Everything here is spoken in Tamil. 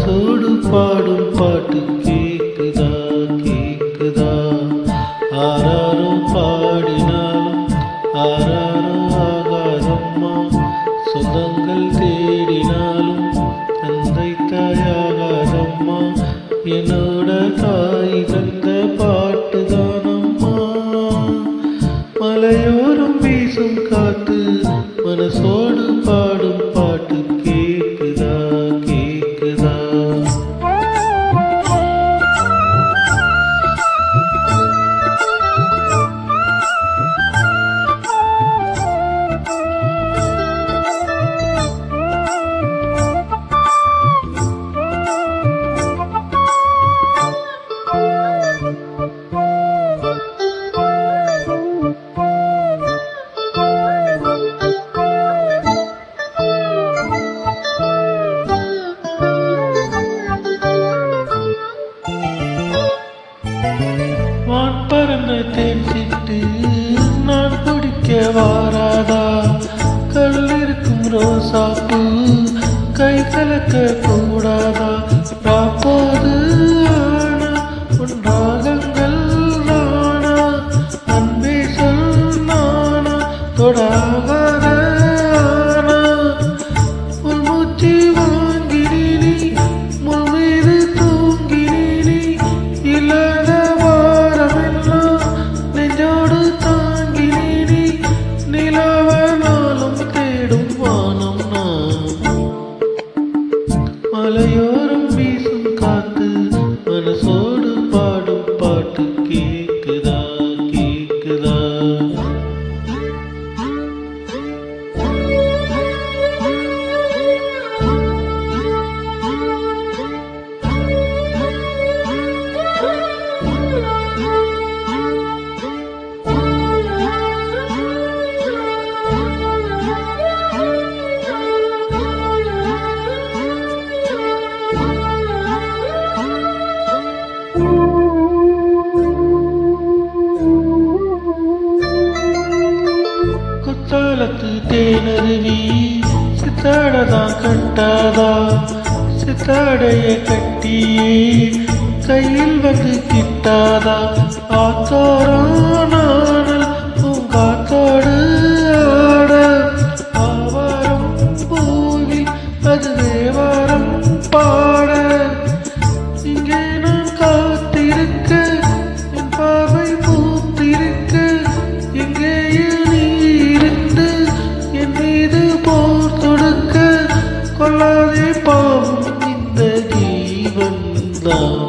மனசோடு பாடும் பாட்டு கேக்குதா கேக்குதா? ஆராரோ பாடினாலும் ஆராரோ ஆகாதம்மா. சொந்தங்கள் தேடினாலும் தந்தை தாயாகாதம்மா. என்னோட தாய் தந்த பாட்டுதானம்மா. மலையோரம் வீசும் காத்து மனசோடு பாடும் பாட்டு கேக்குதா கேக்குதா? வான் பறந்த தேன் சிட்டு நான் குடிக்க வாராதா? கல்லிருக்கும் ரோசாப்பூ கை கலக்க கூடாதா? ராப்போது ஆனா உன் ராகங்கள் நானா? அன்பே சொல் நானா தொடாகாத ஆனா? உன் மூச்சு வாங்கினி நீ முள் மீது தூங்கினி நீ. இல்லாத நெஞ்சோடு தாங்கினி நீ. நிலவனாலும் தேடும் வானம் நான். மலையோரம் வீசும் காத்து மனசோடு பாடும் பாட்டு கேக்குதா கேக்குதா? குத்தாலத்து தேனருவி சித்தாடதான் கட்டாதா? சித்தாடைய கட்டியே கையில் வந்து கிட்டாதா? ஆத்தோரம் நானல் பூங்காத்தோடு ஆட. ஆவாரம் பூவில் அது தேவாரம் பாட. இங்கே நான் காத்திருக்க என் பார்வை பூத்திருக்க. எங்கேயே நீ இருந்து என் மீது போர் தொடுக்க. கொள்ளாதே பாவம் இந்த ஜீவன் தான்.